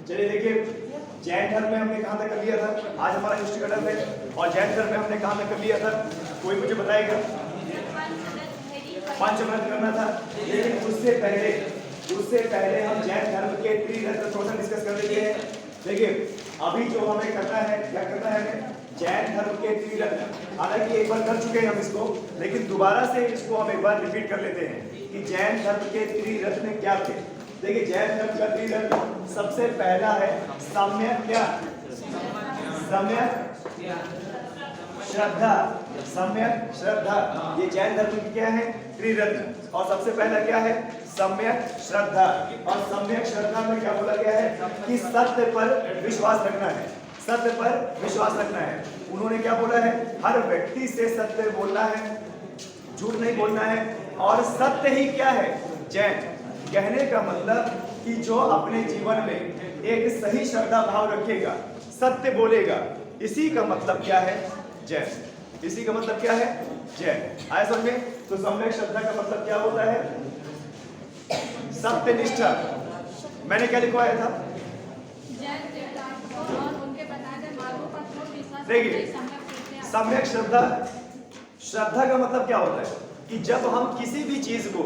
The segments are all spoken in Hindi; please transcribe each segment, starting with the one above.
चलिए देखिए, जैन धर्म में हमने कहाँ तक कर लिया था, आज हमारा हिस्ट्री का टर्म है, और जैन धर्म में हमने कहाँ तक कर लिया था, कोई मुझे बताएगा? पंचमहल करना था। लेकिन उससे पहले हम जैन धर्म के त्रिरत्न थोड़ा सा डिस्कस कर लेते हैं। देखिए अभी जो हमें करना है, क्या करना है हमें? जैन धर्म के त्रिरत्न, हालांकि एक बार कर चुके हैं हम इसको, लेकिन दोबारा से इसको हम एक बार रिपीट कर लेते हैं कि जैन धर्म के त्रिरत्न क्या थे। देखिए जैन धर्म का त्रिरत्न सबसे पहला है सम्यक क्या? सम्यक श्रद्धा। सम्यक श्रद्धा, ये जैन धर्म की क्या है? त्रिरत्न। और सबसे पहला क्या है? सम्यक श्रद्धा। और सम्यक श्रद्धा में क्या बोला गया है कि सत्य पर विश्वास रखना है, सत्य पर विश्वास रखना है। उन्होंने क्या बोला है? हर व्यक्ति से सत्य बोलना है, झूठ नहीं बोलना है, और सत्य ही क्या है? जैन। कहने का मतलब कि जो अपने जीवन में एक सही श्रद्धा भाव रखेगा, सत्य बोलेगा, इसी का मतलब क्या है? जैन। इसी का मतलब क्या है? जैन। आया समझ में? तो सम्यक श्रद्धा का मतलब क्या होता है? सत्यनिष्ठा। मैंने क्या लिखवाया था? देखिए सम्यक श्रद्धा, श्रद्धा का मतलब क्या होता है कि जब हम किसी भी चीज को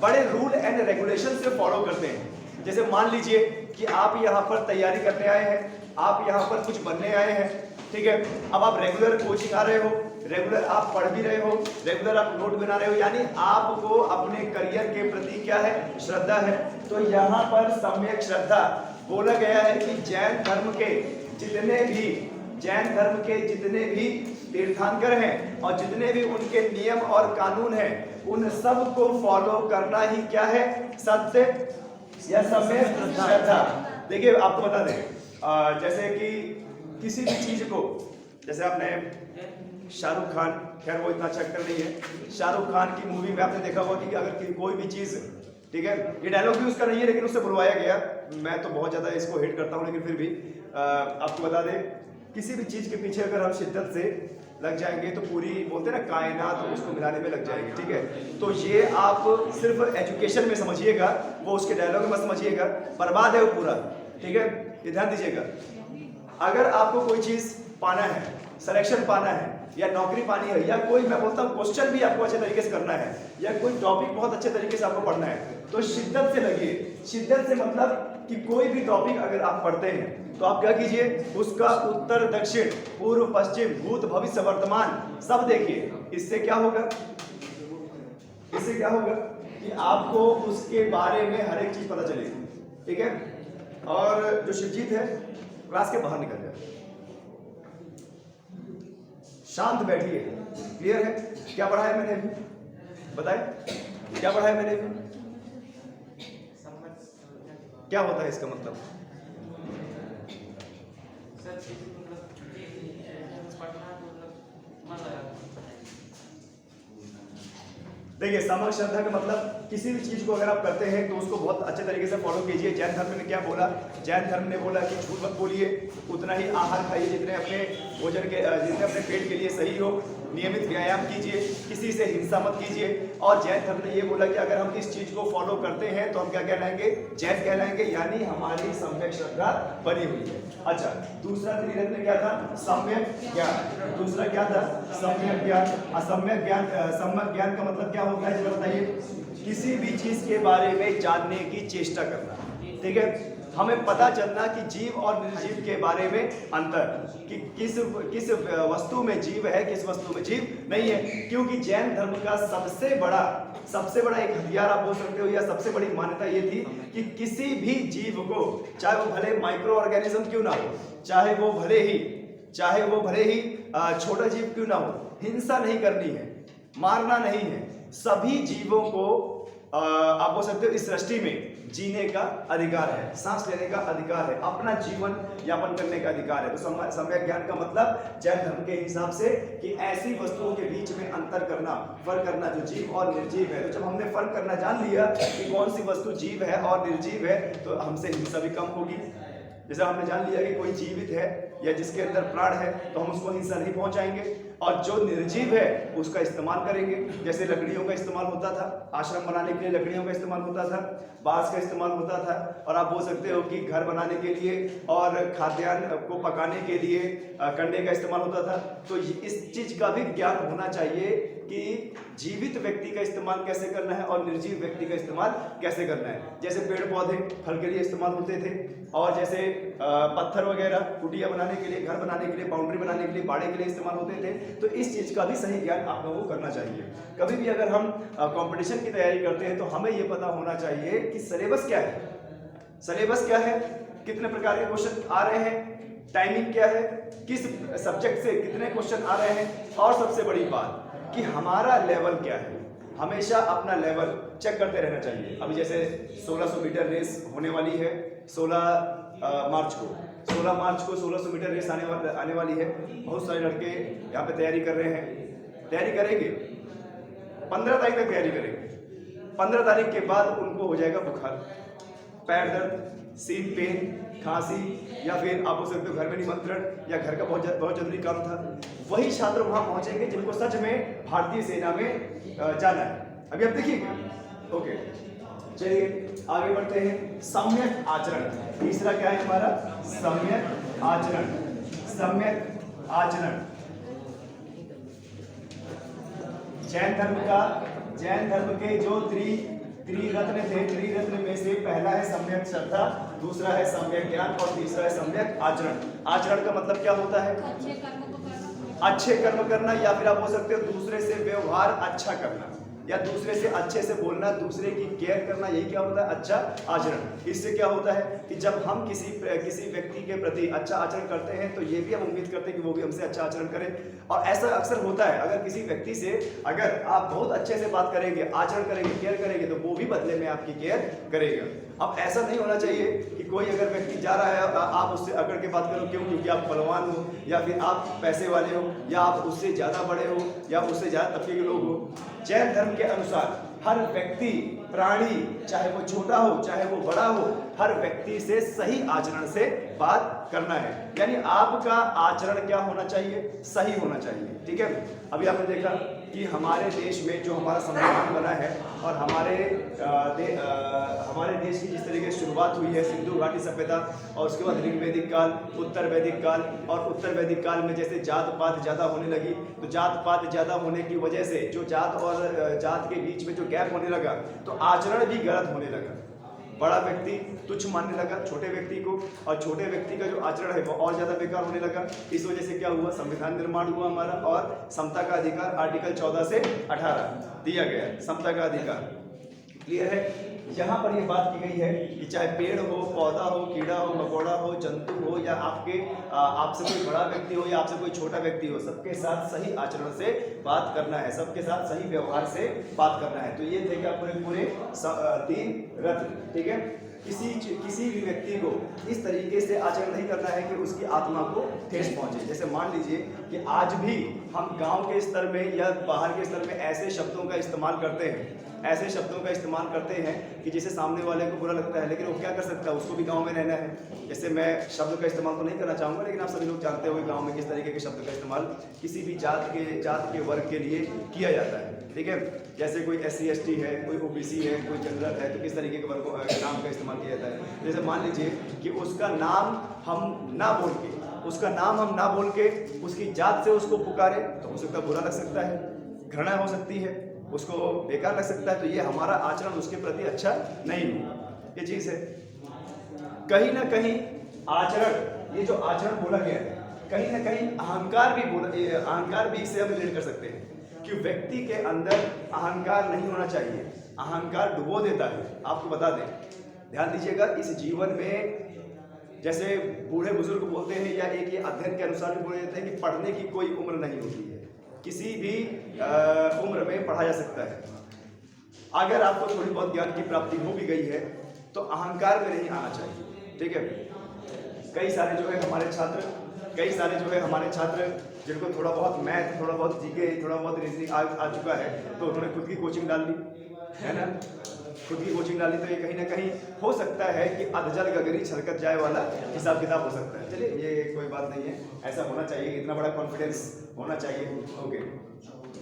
बड़े रूल एंड रेगुलेशन से फॉलो करते हैं। जैसे मान लीजिए कि आप यहाँ पर तैयारी करने आए हैं, आप यहाँ पर कुछ बनने आए हैं, ठीक है। अब आप रेगुलर कोचिंग आ रहे हो, रेगुलर आप पढ़ भी रहे हो, रेगुलर आप नोट बना रहे हो, यानी आपको अपने करियर के प्रति क्या है? श्रद्धा है। तो यहाँ पर सम्यक श्रद्धा बोला गया है कि जैन धर्म के जितने भी तीर्थंकर हैं और जितने भी उनके नियम और कानून हैं, उन सब को फॉलो करना ही क्या है? सत्य या सम्यक श्रद्धा। देखिए आपको बता दें, जैसे कि किसी भी चीज को, जैसे आपने शाहरुख खान, खैर वो इतना अच्छा एक्टर नहीं है, शाहरुख खान की मूवी में आपने देखा होगा कि अगर कोई भी चीज, ठीक है, ये डायलॉग भी उसका नहीं है लेकिन उससे बुलवाया गया, मैं तो बहुत ज्यादा इसको हेट करता हूँ, लेकिन फिर भी आपको बता दें, किसी भी चीज के पीछे अगर हम शिद्दत से लग जाएंगे तो पूरी, बोलते हैं ना, कायनात तो उसको मिलाने में लग जाएगी, ठीक है। तो ये आप सिर्फ एजुकेशन में समझिएगा, वो उसके डायलॉग में मत समझिएगा, बर्बाद है वो पूरा, ठीक है। ये ध्यान दीजिएगा, अगर आपको कोई चीज पाना है, सिलेक्शन पाना है, या नौकरी पानी है, या कोई, मैं बोलता हूँ क्वेश्चन भी आपको अच्छे तरीके से करना है, या कोई टॉपिक बहुत अच्छे तरीके से आपको पढ़ना है, तो शिद्दत से लगिए। शिद्दत से मतलब कि कोई भी टॉपिक अगर आप पढ़ते हैं तो आप क्या कीजिए? उसका उत्तर दक्षिण पूर्व पश्चिम भूत भविष्य वर्तमान सब देखिए। इससे क्या होगा? इससे क्या होगा कि आपको उसके बारे में हर एक चीज पता चलेगी, ठीक है। और जो शिवजीत है, क्लास के बाहर निकल जाए, शांत बैठिए। क्लियर है? क्या पढ़ा है मैंने अभी? बताए क्या पढ़ा है मैंने अभी? क्या होता है इसका मतलब? देखिए सम्यक श्रद्धा का मतलब किसी भी चीज को अगर आप करते हैं तो उसको बहुत अच्छे तरीके से फॉलो कीजिए। जैन धर्म ने क्या बोला? जैन धर्म ने बोला कि झूठ मत बोलिए, उतना ही आहार खाइए जितने अपने भोजन के, जितने अपने पेट के लिए सही हो, नियमित व्यायाम कीजिए, किसी से हिंसा मत कीजिए। और जैन धर्म ने ये बोला कि अगर हम इस चीज को फॉलो करते हैं तो हम क्या कहलाएंगे? जैन कहलाएंगे, यानी हमारी सम्यक श्रद्धा बनी हुई है। अच्छा, दूसरा त्रिरत्न क्या था? सम्यक ज्ञान। दूसरा क्या था? सम्यक ज्ञान। असम्यक ज्ञान, सम्यक ज्ञान का मतलब क्या होता है? बताइए। किसी भी चीज के बारे में जानने की चेष्टा करना, ठीक है। हमें पता चलना कि जीव और निर्जीव के बारे में अंतर, कि किस वस्तु में जीव है, किस वस्तु में जीव नहीं है। क्योंकि जैन धर्म का सबसे बड़ा एक हथियार आप बोल सकते हो, या सबसे बड़ी मान्यता ये थी कि किसी भी जीव को, चाहे वो भले माइक्रो ऑर्गेनिज्म क्यों ना हो, चाहे वो भले ही छोटा जीव क्यों ना हो, हिंसा नहीं करनी है, मारना नहीं है। सभी जीवों को आप बोल सकते हो इस सृष्टि में जीने का अधिकार है, सांस लेने का अधिकार है, अपना जीवन यापन करने का अधिकार है। तो सम्यक ज्ञान का मतलब जैन धर्म के हिसाब से कि ऐसी वस्तुओं के बीच में अंतर करना, फर्क करना जो जीव और निर्जीव है। तो जब हमने फर्क करना जान लिया कि कौन सी वस्तु जीव है और निर्जीव है, तो हमसे हिंसा भी कम होगी। जैसे हमने जान लिया कि कोई जीवित है या जिसके अंदर प्राण है, तो हम उसको हिंसा नहीं पहुंचाएंगे। और जो निर्जीव है उसका इस्तेमाल करेंगे। जैसे लकड़ियों का इस्तेमाल होता था, आश्रम बनाने के लिए लकड़ियों का इस्तेमाल होता था, बांस का इस्तेमाल होता था, और आप बोल सकते हो कि घर बनाने के लिए और खाद्यान्न को पकाने के लिए कंडे का इस्तेमाल होता था। तो इस चीज का भी ज्ञान होना चाहिए कि जीवित व्यक्ति का इस्तेमाल कैसे करना है और निर्जीव व्यक्ति का इस्तेमाल कैसे करना है। जैसे पेड़ पौधे फल के लिए इस्तेमाल होते थे, और जैसे पत्थर वगैरह कुटिया बनाने के लिए, घर बनाने के लिए, बाउंड्री बनाने के लिए, बाड़े के लिए इस्तेमाल होते थे। तो इस चीज का भी सही ज्ञान आप लोगों को करना चाहिए। कभी भी अगर हम कंपटीशन की तैयारी करते हैं तो हमें यह पता होना चाहिए कि सिलेबस क्या है, सिलेबस क्या है, कितने प्रकार के क्वेश्चन आ रहे हैं, टाइमिंग क्या है, किस सब्जेक्ट से कितने क्वेश्चन आ रहे हैं, और सबसे बड़ी बात कि हमारा लेवल क्या है। हमेशा अपना लेवल चेक करते रहना चाहिए। अभी जैसे 1600 मीटर रेस होने वाली है 16 मार्च को 1600 मीटर रेस आने वाली है। बहुत सारे लड़के यहाँ पे तैयारी कर रहे हैं, तैयारी करेंगे, 15 तारीख तक तैयारी करेंगे। 15 तारीख के बाद उनको हो जाएगा बुखार, पैर दर्द, सीन पेन, खांसी, या फिर आप हो सकते हो घर में निमंत्रण, या घर का बहुत जरूरी काम था। वही छात्र वहां पहुंचेंगे जिनको सच में भारतीय सेना में जाना है। अभी आप देखिए, ओके चलिए आगे बढ़ते हैं। सम्यक आचरण, तीसरा क्या है हमारा, सम्यक आचरण। सम्यक आचरण जैन धर्म के जो त्रिरत्न थे, त्रिरत्न में से पहला है सम्यक श्रद्धा, दूसरा है सम्यक ज्ञान, और तीसरा है सम्यक आचरण। आचरण का मतलब क्या होता है, अच्छे कर्म करना, या फिर आप बोल सकते हो दूसरे से व्यवहार अच्छा करना, या दूसरे से अच्छे से बोलना, दूसरे की केयर करना, यही क्या होता है, अच्छा आचरण। इससे क्या होता है कि जब हम किसी व्यक्ति के प्रति अच्छा आचरण करते हैं तो ये भी हम उम्मीद करते हैं कि वो भी हमसे अच्छा आचरण करे। और ऐसा अक्सर होता है, अगर किसी व्यक्ति से अगर आप बहुत अच्छे से बात करेंगे, आचरण करेंगे, केयर करेंगे, तो वो भी बदले में आपकी केयर करेगा। अब ऐसा नहीं होना चाहिए कि कोई अगर व्यक्ति जा रहा है आप उससे अकड़ के बात करो, क्यों, क्योंकि आप बलवान हो, या फिर आप पैसे वाले हो, या आप उससे ज्यादा बड़े हो, या उससे ज्यादा तबके के लोग हो। जैन धर्म के अनुसार हर व्यक्ति, प्राणी, चाहे वो छोटा हो चाहे वो बड़ा हो, हर व्यक्ति से सही आचरण से बात करना है। यानी आपका आचरण क्या होना चाहिए, सही होना चाहिए। ठीक है, अभी आपने देखा कि हमारे देश में जो हमारा संविधान बना है, और हमारे देश की जिस तरीके से शुरुआत हुई है सिंधु घाटी सभ्यता, और उसके बाद ऋग्वैदिक काल, उत्तर वैदिक काल, और उत्तर वैदिक काल में जैसे जात पात ज़्यादा होने लगी, तो जात पात ज़्यादा होने की वजह से जो जात और जात के बीच में जो गैप होने लगा, तो आचरण भी गलत होने लगा। बड़ा व्यक्ति तुच्छ मानने लगा छोटे व्यक्ति को, और छोटे व्यक्ति का जो आचरण है वो और ज्यादा बेकार होने लगा। इस वजह से क्या हुआ, संविधान निर्माण हुआ हमारा, और समता का अधिकार आर्टिकल 14 से 18 दिया गया, समता का अधिकार। क्लियर है, यहाँ पर ये बात की गई है कि चाहे पेड़ हो, पौधा हो, कीड़ा हो, मकोड़ा हो, जंतु हो, या आपसे कोई बड़ा व्यक्ति हो या आपसे कोई छोटा व्यक्ति हो, सबके साथ सही आचरण से बात करना है, सबके साथ सही व्यवहार से बात करना है। तो ये थे क्या पूरे 3 रत्न। ठीक है, किसी भी व्यक्ति को इस तरीके से आचरण नहीं करना है कि उसकी आत्मा को ठेस पहुंचे। जैसे मान लीजिए कि आज भी हम गांव के स्तर में या बाहर के स्तर में ऐसे शब्दों का इस्तेमाल करते हैं कि जिसे सामने वाले को बुरा लगता है, लेकिन वो क्या कर सकता है, उसको भी गांव में रहना है। जैसे मैं शब्द का इस्तेमाल तो नहीं करना चाहूँगा, लेकिन आप सभी लोग जानते हो गांव में किस तरीके के शब्द का इस्तेमाल किसी भी जात के वर्ग के लिए किया जाता है। ठीक है, जैसे कोई SC ST है, कोई OBC है, कोई जनरल है, तो किस तरीके के वर्गों नाम का इस्तेमाल किया जाता है। जैसे मान लीजिए कि उसका नाम हम ना बोल के उसकी जात से उसको पुकारे, तो हो सकता है बुरा लग सकता है, घृणा हो सकती है, उसको बेकार लग सकता है। तो ये हमारा आचरण उसके प्रति अच्छा नहीं होगा, ये चीज़ है। कहीं ना कहीं आचरण, ये जो आचरण बोला गया है, कहीं ना कहीं अहंकार भी इसे हम रिलेट कर सकते हैं कि व्यक्ति के अंदर अहंकार नहीं होना चाहिए, अहंकार डुबो देता है। आपको बता दें, ध्यान दीजिएगा, इस जीवन में जैसे बूढ़े बुजुर्ग बोलते हैं, या एक ये अध्ययन के अनुसार भी बोले जाते हैं कि पढ़ने की कोई उम्र नहीं होती है, किसी भी उम्र में पढ़ा जा सकता है। अगर आपको थोड़ी बहुत ज्ञान की प्राप्ति हो भी गई है तो अहंकार में नहीं आना चाहिए। ठीक है, कई सारे जो है हमारे छात्र जिनको थोड़ा बहुत मैथ, थोड़ा बहुत जीके, थोड़ा बहुत रीजनिंग आ चुका है, तो उन्होंने खुद की कोचिंग डाल ली है ना। खुद की कोचिंग डाली तो ये कहीं ना कहीं हो सकता है कि अधजल गगरी छलकत जाए वाला हिसाब किताब हो सकता है। चलिए ये कोई बात नहीं है, ऐसा होना चाहिए, इतना बड़ा कॉन्फिडेंस होना चाहिए। ओके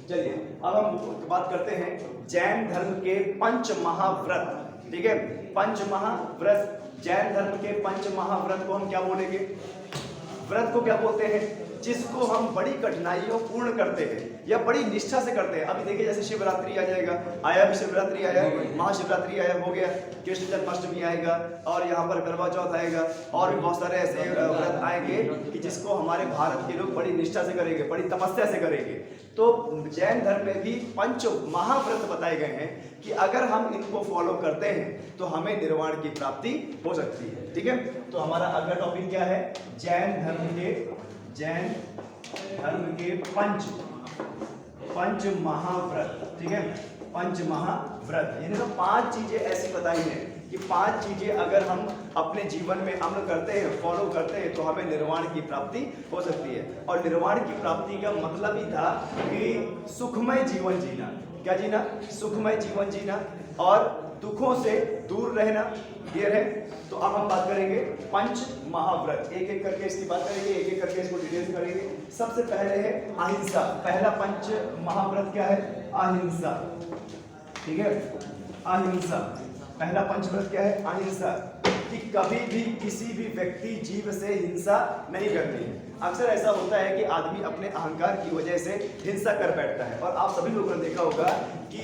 चलिए अब हम बात करते हैं जैन धर्म के पंच महाव्रत। ठीक है, पंच महाव्रत, जैन धर्म के पंच महाव्रत को हम क्या बोलेंगे? व्रत को क्या बोलते हैं? जिसको हम बड़ी कठिनाइयों पूर्ण करते हैं या बड़ी निष्ठा से करते हैं। अभी देखिए जैसे शिवरात्रि आ जाएगा, आया भी शिवरात्रि आया, महाशिवरात्रि आया, हो गया, कृष्ण जन्माष्टमी आएगा और यहाँ पर करवा चौथ आएगा और भी बहुत सारे ऐसे व्रत आएंगे कि जिसको हमारे भारत के लोग बड़ी निष्ठा से करेंगे, बड़ी तपस्या से करेंगे। तो जैन धर्म में भी पंच महाव्रत बताए गए हैं कि अगर हम इनको फॉलो करते हैं तो हमें निर्वाण की प्राप्ति हो सकती है। ठीक है, तो हमारा अगला टॉपिक क्या है? जैन धर्म के पंच महाव्रत। ठीक है, पंच महाव्रत यानी तो 5 चीजें ऐसी बताई हैं कि 5 चीजें अगर हम अपने जीवन में अमल करते हैं, फॉलो करते हैं तो हमें निर्वाण की प्राप्ति हो सकती है। और निर्वाण की प्राप्ति का मतलब ही था कि सुखमय जीवन जीना। क्या जीना? सुखमय जीवन जीना और दुखों से दूर रहना। क्लियर है? तो अब हम बात करेंगे पंच महाव्रत, एक एक करके इसकी बात करेंगे, एक एक करके इसको डिटेल्स करेंगे। सबसे पहले है अहिंसा। पहला पंच महाव्रत क्या है? अहिंसा। ठीक है, अहिंसा पहला पंचव्रत क्या है? अहिंसा, कि कभी भी किसी भी व्यक्ति जीव से हिंसा नहीं करनी है। अक्सर ऐसा होता है कि आदमी अपने अहंकार की वजह से हिंसा कर बैठता है और आप सभी लोगों ने देखा होगा कि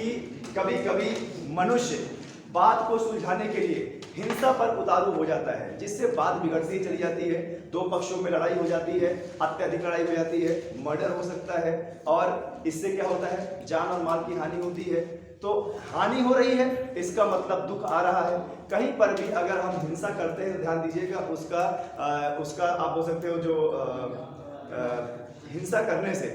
कभी कभी मनुष्य बात को सुलझाने के लिए हिंसा पर उतारू हो जाता है, जिससे बात बिगड़ती चली जाती है, दो पक्षों में लड़ाई हो जाती है, अत्यधिक लड़ाई हो जाती है, मर्डर हो सकता है और इससे क्या होता है? जान और माल की हानि होती है। तो हानि हो रही है, इसका मतलब दुख आ रहा है। कहीं पर भी अगर हम हिंसा करते हैं, ध्यान दीजिएगा, उसका आप बोल सकते हो जो हिंसा करने से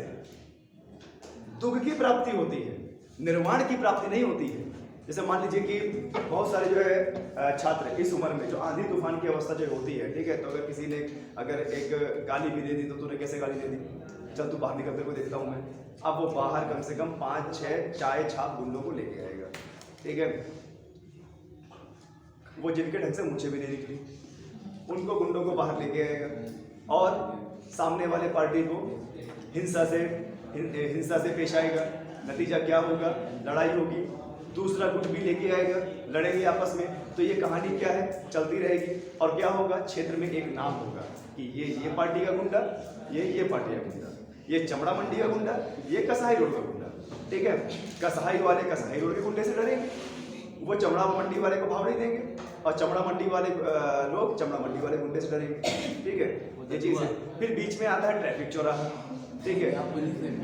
दुख की प्राप्ति होती है, निर्वाण की प्राप्ति नहीं होती है। जैसे मान लीजिए कि बहुत सारे जो है छात्र इस उम्र में जो आंधी तूफान की अवस्था जो होती है, ठीक है, तो अगर किसी ने अगर एक गाली भी दे दी तो तूने कैसे गाली दे दी, चल तू बाहर निकल, तेरे को देखता हूँ मैं। अब वो बाहर कम से कम 5-6 चाय छाप गुंडों को लेके आएगा। ठीक है, वो जिनके ढंग से मुझे भी नहीं निकली, उनको गुंडों को बाहर लेके आएगा और सामने वाले पार्टी को हिंसा से पेश आएगा। नतीजा क्या होगा? लड़ाई होगी, दूसरा गुट भी लेके आएगा, लड़ेंगे आपस में। तो ये कहानी क्या है? चलती रहेगी और क्या होगा? क्षेत्र में एक नाम होगा कि ये पार्टी का गुंडा, ये पार्टी का गुंडा, ये चमड़ा मंडी का गुंडा, ये कसाई रोड का गुंडा। ठीक है, कसाई वाले कसाई रोड के गुंडे से डरेंगे, वो चमड़ा मंडी वाले को भाव नहीं देंगे और चमड़ा मंडी वाले लोग चमड़ा मंडी वाले गुंडे से डरेंगे। ठीक है, ये चीज़ है। फिर बीच में आता है ट्रैफिक चौराहा। ठीक है,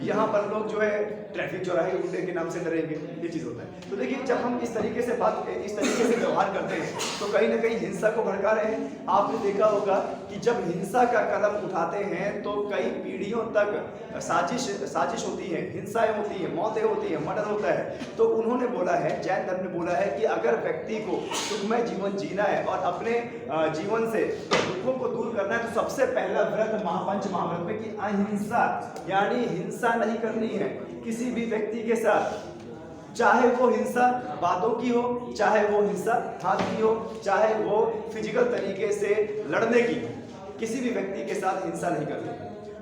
यहाँ पर लोग जो है ट्रैफिक चौराहे के गुंडे के नाम से डरेंगे, ये चीज़ होता है। तो देखिए जब हम इस तरीके से व्यवहार करते हैं तो कहीं ना कहीं हिंसा को भड़का रहे हैं। आपने देखा होगा कि जब हिंसा का कदम उठाते हैं तो कई पीढ़ियों तक साजिश होती है, हिंसाएं होती हैं, मौतें होती हैं, मर्डर होता है। तो उन्होंने बोला है, जैन धर्म ने बोला है कि अगर व्यक्ति को सुखमय जीवन जीना है और अपने जीवन से दुखों को दूर करना है तो सबसे पहला व्रत पंच महाव्रत में कि अहिंसा, यानी हिंसा नहीं करनी है किसी भी व्यक्ति के साथ, चाहे वो हिंसा बातों की हो, चाहे वो हिंसा हाथ की हो, चाहे वो फिजिकल तरीके से लड़ने की, किसी भी व्यक्ति के साथ हिंसा नहीं करनी।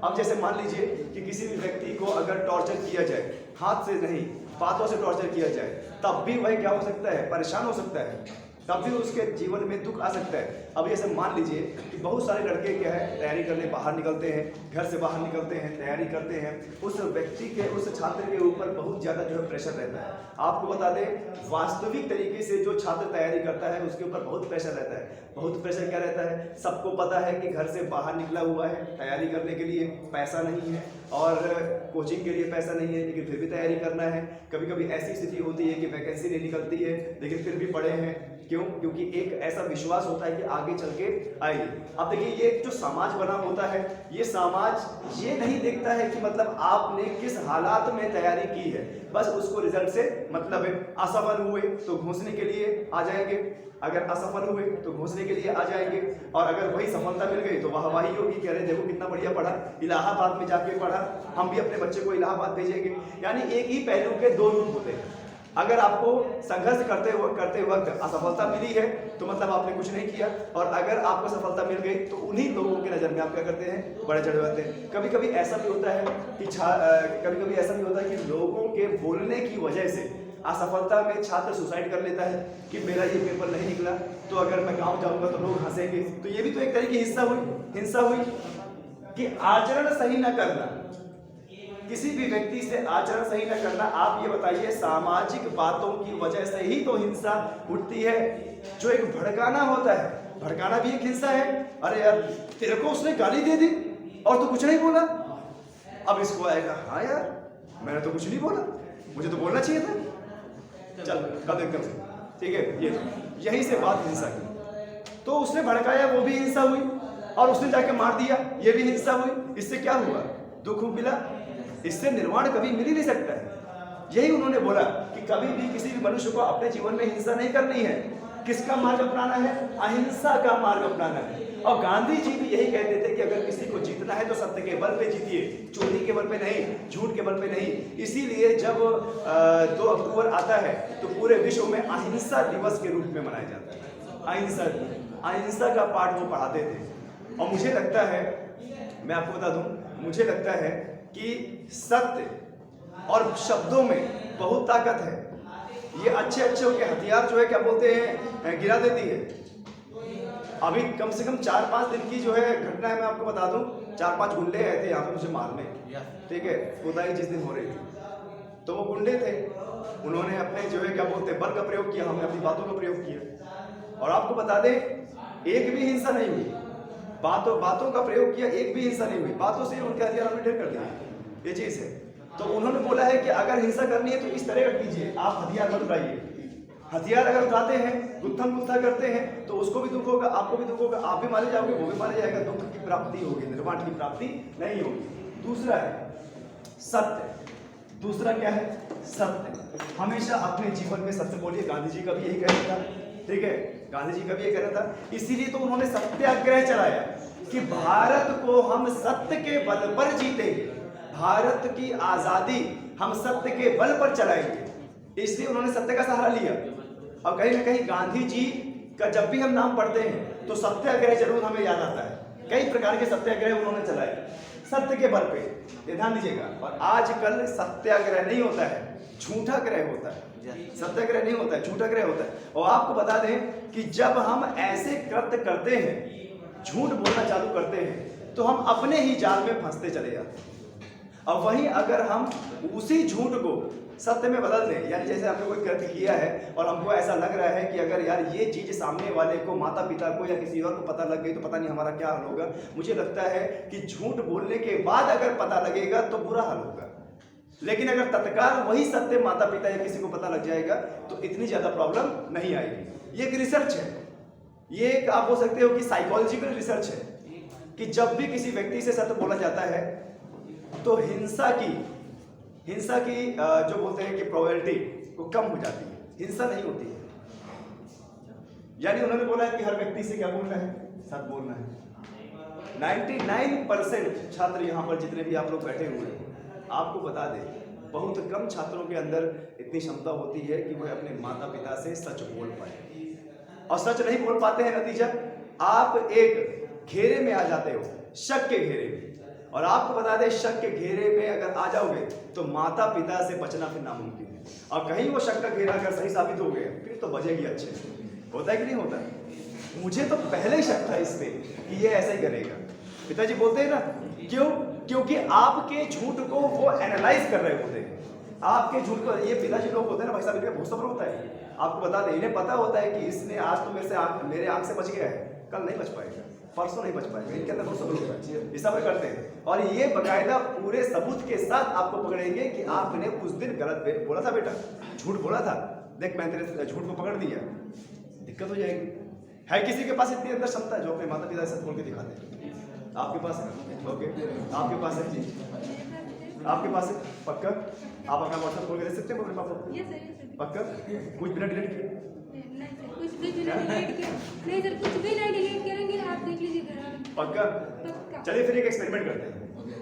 अब जैसे मान लीजिए कि किसी भी व्यक्ति को अगर टॉर्चर किया जाए, हाथ से नहीं बातों से टॉर्चर किया जाए, तब भी वह क्या हो सकता है? परेशान हो सकता है, तब भी उसके जीवन में दुख आ सकता है। अब जैसे मान लीजिए कि बहुत सारे लड़के क्या है तैयारी करने बाहर निकलते हैं, घर से बाहर निकलते हैं, तैयारी करते हैं, उस व्यक्ति के, उस छात्र के ऊपर बहुत ज़्यादा जो है प्रेशर रहता है। आपको बता दें वास्तविक तरीके से जो छात्र तैयारी करता है उसके ऊपर बहुत प्रेशर रहता है। बहुत प्रेशर क्या रहता है? सबको पता है कि घर से बाहर निकला हुआ है तैयारी करने के लिए, पैसा नहीं है और कोचिंग के लिए पैसा नहीं है, लेकिन फिर भी तैयारी करना है। कभी कभी ऐसी स्थिति होती है कि वैकेंसी नहीं निकलती है लेकिन फिर भी पढ़े हैं। क्यों? क्योंकि एक ऐसा विश्वास होता है कि आगे चल के आएगी। अब देखिए ये जो समाज बना होता है, ये समाज ये नहीं देखता है कि मतलब आपने किस हालात में तैयारी की है, बस उसको रिजल्ट से मतलब है। असफल हुए तो घूसने के लिए आ जाएंगे, अगर असफल हुए तो घूसने के लिए आ जाएंगे, और अगर वही सफलता मिल गई तो वाहवाही होगी कि अरे देखो कितना बढ़िया पढ़ा, इलाहाबाद में जाके पढ़ा, हम भी अपने बच्चे को इलाहाबाद भेजेंगे। यानी एक ही पहलू के दो रूप होते हैं। अगर आपको संघर्ष करते वक्त असफलता मिली है तो मतलब आपने कुछ नहीं किया, और अगर आपको सफलता मिल गई तो उन्हीं लोगों की नज़र में आप क्या करते हैं, बड़े चढ़े जाते हैं। कभी कभी ऐसा भी होता है कि लोगों के बोलने की वजह से असफलता में छात्र सुसाइड कर लेता है कि मेरा ये पेपर नहीं निकला तो अगर मैं गाँव जाऊँगा तो लोग हंसेंगे। तो ये भी तो एक तरह की हिंसा हुई कि आचरण सही न करना, किसी भी व्यक्ति से आचरण सही न करना। आप ये बताइए, सामाजिक बातों की वजह से ही तो हिंसा उठती है। जो एक भड़काना होता है, भड़काना भी एक हिंसा है। अरे यार तेरे को उसने गाली दे दी और तू कुछ नहीं बोला, अब इसको आएगा हाँ यार मैंने तो कुछ नहीं बोला, मुझे तो बोलना चाहिए था, चल कब एकदम से ठीक है। यही से बात हिंसा की। तो उसने भड़काया, वो भी हिंसा हुई, और उसने जाके मार दिया, ये भी हिंसा हुई। इससे क्या हुआ, दुख मिला, इससे निर्वाण कभी मिल ही नहीं सकता है। यही उन्होंने बोला कि कभी भी किसी भी मनुष्य को अपने जीवन में हिंसा नहीं करनी है। किसका मार्ग अपनाना है, अहिंसा का मार्ग अपनाना है। और गांधी जी भी यही कहते थे कि अगर किसी को जीतना है तो सत्य के बल पे जीतिए, चोरी के बल पे नहीं, झूठ के बल पे नहीं। इसीलिए जब 2 अक्टूबर आता है तो पूरे विश्व में अहिंसा दिवस के रूप में मनाया जाता है। अहिंसा का पाठ वो पढ़ाते थे। और मुझे लगता है, मैं आपको बता दूं, मुझे लगता है कि सत्य और शब्दों में बहुत ताकत है। ये अच्छे के हथियार जो है क्या बोलते हैं, गिरा देती है। अभी कम से कम 4-5 दिन की जो है घटना है, मैं आपको बता दूं। 4-5 गुंडे आए थे यहाँ पे मुझे मारने, ठीक है, खुदाई जिस दिन हो रही थी। तो वो गुंडे थे, उन्होंने अपने जो है क्या बोलते हैं बल का प्रयोग किया, हमने अपनी बातों का प्रयोग किया। और आपको बता दें एक भी हिंसा नहीं हुई, बातों का प्रयोग किया, एक भी हिंसा नहीं हुई। बातों से उनके हथियार हमने ढेर कर दिया, ये चीज है। तो उन्होंने बोला है कि अगर हिंसा करनी है तो इस तरह का कीजिए, आप हथियार मत उठाइए। हथियार अगर उठाते हैं, गुत्था करते हैं तो उसको भी दुख होगा, आपको भी दुख होगा, आप भी मारे जाओगे, वो भी मारे जाएगा, दुख की प्राप्ति होगी, निर्वाण की प्राप्ति नहीं होगी। दूसरा है सत्य। दूसरा क्या है, सत्य। हमेशा अपने जीवन में सत्य बोलिए। गांधी जी का भी यही कहना था, ठीक है, गांधी जी का भी यही कहना था। इसीलिए तो उन्होंने सत्याग्रह चलाया कि भारत को हम सत्य के बल पर जीतेंगे, भारत की आजादी हम सत्य के बल पर चलाएंगे। इसलिए उन्होंने सत्य का सहारा लिया। और कहीं ना कहीं गांधी जी का जब भी हम नाम पढ़ते हैं तो सत्याग्रह जरूर हमें याद आता है। कई प्रकार के सत्याग्रह उन्होंने चलाए सत्य के बल पे, ध्यान दीजिएगा। और आजकल सत्याग्रह नहीं होता है, झूठा ग्रह होता है। सत्याग्रह नहीं होता है, झूठा ग्रह होता है। और आपको बता दें कि जब हम ऐसे कृत्य करते हैं, झूठ बोलना चालू करते हैं, तो हम अपने ही जाल में फंसते चले जाते हैं। और वहीं अगर हम उसी झूठ को सत्य में बदल दें, यानी जैसे हमने कोई कृत्य किया है और हमको ऐसा लग रहा है कि अगर यार ये चीज सामने वाले को, माता पिता को या किसी और को पता लग गई तो पता नहीं हमारा क्या हाल होगा। मुझे लगता है कि झूठ बोलने के बाद अगर पता लगेगा तो बुरा हाल होगा, लेकिन अगर तत्काल वही सत्य माता पिता या किसी को पता लग जाएगा तो इतनी ज्यादा प्रॉब्लम नहीं आएगी। ये एक रिसर्च है, ये एक आप बोल सकते हो कि साइकोलॉजिकल रिसर्च है कि जब भी किसी व्यक्ति से सत्य बोला जाता है तो हिंसा की जो बोलते हैं कि प्रोबेबिलिटी वो कम हो जाती है, हिंसा नहीं होती है। यानी उन्होंने बोला है कि हर व्यक्ति से क्या बोलना है, सच बोलना है। 99% छात्र यहाँ पर जितने भी आप लोग बैठे हुए हैं, आपको बता दें बहुत कम छात्रों के अंदर इतनी क्षमता होती है कि वह अपने माता पिता से सच बोल पाए। और सच नहीं बोल पाते हैं, नतीजा आप एक घेरे में आ जाते हो, शक के घेरे में। और आपको बता दें शक के घेरे में अगर आ जाओगे तो माता पिता से बचना फिर नामुमकिन है। और कहीं वो शक का घेरा अगर सही साबित हो गया फिर तो बचेगी अच्छे से। होता है कि नहीं होता? मुझे तो पहले ही शक था इस पे कि ये ऐसा ही करेगा। पिताजी बोलते हैं ना, क्यों? क्योंकि आपके झूठ को वो एनालाइज कर रहे होते हैं। आपके झूठ को, ये पिताजी लोग होते हैं ना भाई साहब, इनका बहुत सब्र होता है। आपको बता दें, इन्हें पता होता है कि इसने आज तो मेरे आंख से बच गया है, कल नहीं बच पाएगा, परसों नहीं बच पाएगा। इनके अंदर बहुत सब्र होता है, ये सब्र करते हैं। और ये बकायदा पूरे सबूत के साथ आपको पकड़ेंगे कि आपने उस दिन गलत बोला था, बेटा झूठ बोला था, देख मैं तेरे झूठ को पकड़ दिया, दिक्कत हो जाएगी। है किसी के पास इतनी अंदर क्षमता जो अपने माता पिता से खोल के दिखाते हैं? आपके पास है? ओके, आपके पास है जी, आपके पास है पक्का? आप अपना व्हाट्सएप खोल के दे सकते हैं अपने पापा को? पक्का? कुछ बिना डिलीट किए? कुछ भी डिलीट किया नहीं सर, कुछ भी नहीं डिलीट करेंगे, आप देख लीजिए। पक्का? चलिए फिर एक एक्सपेरिमेंट करते हैं।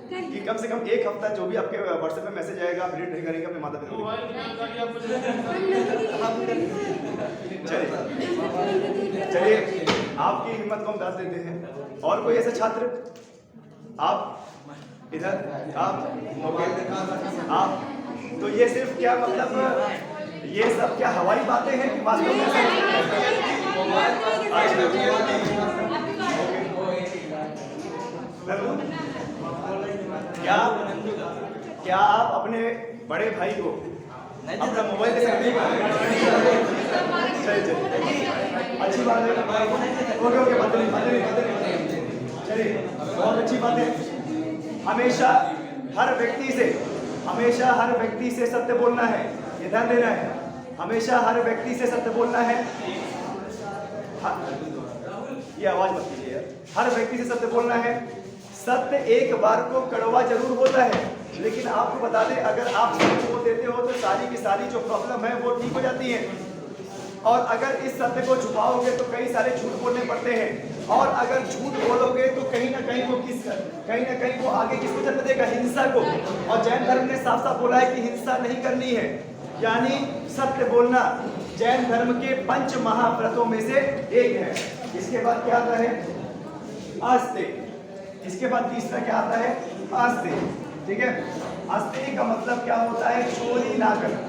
कि कम से कम एक हफ्ता जो भी आपके व्हाट्सएप में मैसेज आएगा आप रीड नहीं करेंगे अपने माता पिता को। चलिए आपकी हिम्मत को हम दाद देते हैं। और कोई ऐसा छात्र? आप इधर, आप तो ये सिर्फ क्या मतलब ये सब क्या हवाई बातें हैं कि वास्तव में क्या आप अपने बड़े भाई को अपना मोबाइल दे सकते हैं? अच्छी बात है। ओके बात नहीं। चलिए बहुत अच्छी बात है। हमेशा हर व्यक्ति से सत्य बोलना है, ये ध्यान देना है। हमेशा हर व्यक्ति से सत्य बोलना है। ये आवाज मत कीजिए यार। हर व्यक्ति से सत्य बोलना है। सत्य एक बार को कड़वा जरूर होता है, लेकिन आपको बता दें अगर आप सत्य को देते हो तो सारी की सारी जो प्रॉब्लम है वो ठीक हो जाती है। और अगर इस सत्य को छुपाओगे तो कई सारे झूठ बोलने पड़ते हैं। और अगर झूठ बोलोगे तो कहीं ना कहीं वो आगे किसको जन्म देगा? हिंसा को। और जैन धर्म ने साफ साफ बोला है कि हिंसा नहीं करनी है, यानी सत्य बोलना जैन धर्म के 5 महाव्रतों में से एक है। इसके बाद क्या आता है? आस्ते। इसके बाद तीसरा क्या आता है? आस्ते। ठीक है, आस्ते का मतलब क्या होता है? चोरी ना करना।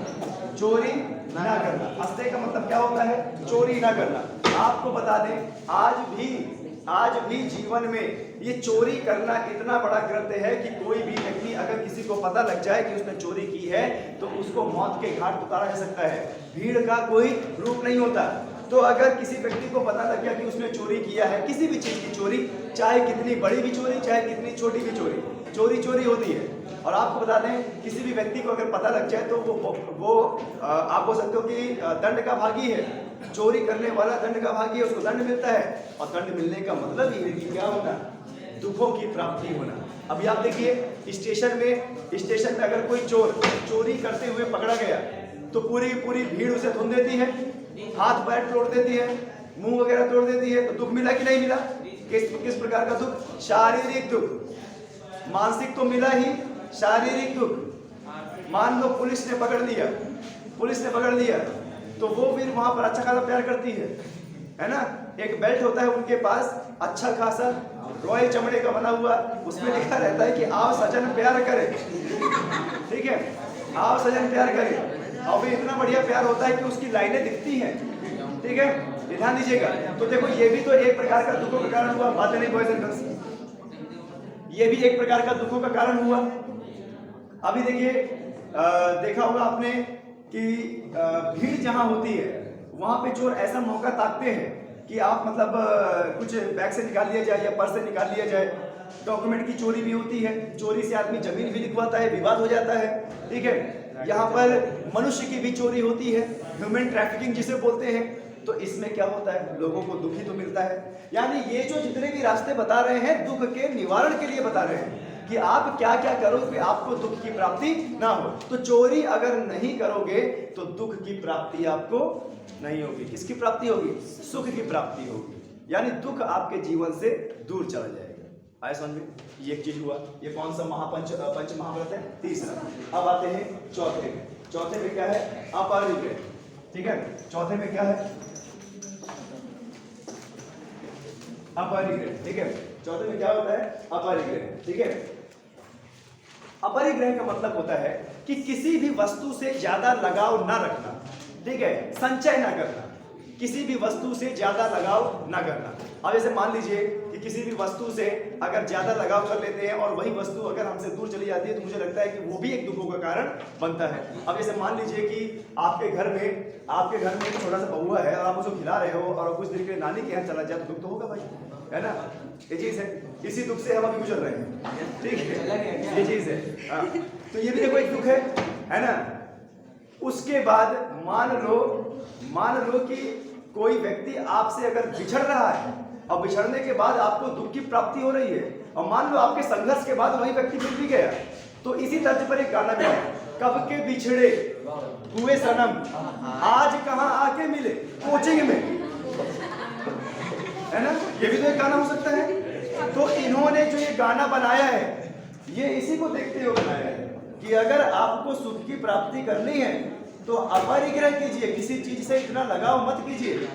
चोरी ना करना। आस्ते का मतलब क्या होता है? चोरी ना करना। आपको बता दें आज भी जीवन में ये चोरी करना इतना बड़ा कृत्य है कि कोई भी व्यक्ति अगर किसी को पता लग जाए कि उसने चोरी की है तो उसको मौत के घाट उतारा जा सकता है। भीड़ का कोई रूप नहीं होता। तो अगर किसी व्यक्ति को पता लग गया कि उसने चोरी किया है, किसी भी चीज की चोरी, चाहे कितनी बड़ी भी चोरी चाहे कितनी छोटी भी चोरी चोरी होती है। और आपको बता दें किसी भी व्यक्ति को अगर पता लग जाए तो वो आप बोल सकते हो कि दंड का भागी है। चोरी करने वाला दंड का भागी है, उसको दंड मिलता है। और दंड मिलने का मतलब ये है कि क्या होना? दुखों की प्राप्ति होना। अभी आप देखिए स्टेशन में अगर कोई चोर चोरी करते हुए पकड़ा गया तो पूरी भीड़ उसे धुन देती है, हाथ पैर तोड़ देती है, मुंह वगैरह तोड़ देती है। तो दुख मिला कि नहीं मिला? किस प्रकार का दुख? शारीरिक दुख। मानसिक तो मिला ही, शारीरिक दुख। मान लो पुलिस ने पकड़ लिया तो वो फिर वहां पर अच्छा खासा प्यार करती है ना? एक बेल्ट होता है उनके पास अच्छा खासा रॉयल चमड़े का बना हुआ, उसमें लिखा रहता है कि आओ सजन प्यार करे। ठीक है, आओ सजन प्यार करे। और भी इतना बढ़िया प्यार होता है कि उसकी लाइनें दिखती हैं। ठीक है, ध्यान दीजिएगा। तो देखो ये भी तो एक प्रकार का दुखों का कारण हुआ। बात नहीं बॉयज एंड गर्ल्स, ये भी एक प्रकार का दुखों का कारण हुआ। अभी देखिए देखा होगा आपने कि भीड़ जहां होती है वहां पे चोर ऐसा मौका ताकते हैं कि आप मतलब कुछ बैग से निकाल लिया जाए या पर्स से निकाल लिया जाए। डॉक्यूमेंट की चोरी भी होती है, चोरी से आदमी जमीन भी लिखवाता है, विवाद हो जाता है। ठीक है, यहाँ पर मनुष्य की भी चोरी होती है, ह्यूमन ट्रैफिकिंग जिसे बोलते हैं। तो इसमें क्या होता है? लोगों को दुख ही तो मिलता है। यानी ये जो जितने भी रास्ते बता रहे हैं दुख के निवारण के लिए बता रहे हैं कि आप क्या क्या करो कि आपको दुख की प्राप्ति ना हो। तो चोरी अगर नहीं करोगे तो दुख की प्राप्ति आपको नहीं होगी। किसकी प्राप्ति होगी? सुख की प्राप्ति होगी। यानी दुख आपके जीवन से दूर चला जाएगा। आए समझ में? ये एक चीज हुआ। ये कौन सा पंच महाव्रत है? तीसरा। अब आते हैं चौथे में क्या है? अपरिग्रह। ठीक है, चौथे में क्या है? अपरिग्रह। ठीक है, चौथे में क्या होता है? अपरिग्रह। ठीक है, अपरिग्रह का मतलब होता है कि किसी भी वस्तु से ज्यादा लगाव ना रखना। ठीक है, संचय ना करना, किसी भी वस्तु से ज्यादा लगाव ना करना। अब जैसे मान लीजिए कि किसी भी वस्तु से अगर ज्यादा लगाव कर लेते हैं और वही वस्तु अगर हमसे दूर चली जाती है तो मुझे लगता है कि वो भी एक दुखों का कारण बनता है। अब जैसे मान लीजिए कि आपके घर में एक छोटा सा बउआ है और आप उसको खिला रहे हो और कुछ देर के लिए नानी के यहाँ चला जाए तो दुख तो होगा भाई, है ना? ये चीज है, इसी दुख से हम अभी गुजर रहे हैं। ठीक है, ये चीज है। तो ये भी देखो एक दुख है ना? उसके बाद मान लो कि कोई व्यक्ति आपसे अगर बिछड़ रहा है और बिछड़ने के बाद आपको दुख की प्राप्ति हो रही है और मान लो आपके संघर्ष के बाद वही व्यक्ति मिल भी गया, तो इसी तर्ज पर एक गाना भी है, कब के बिछड़े हुए सनम आज कहां आके मिले कोचिंग में, है ना? ये भी तो एक गाना हो सकता है। तो इन्होंने जो ये गाना बनाया है ये इसी को देखते हुए बनाया है कि अगर आपको सुख की प्राप्ति करनी है तो अपरिग्रह कीजिए, किसी चीज से इतना लगाव मत कीजिए,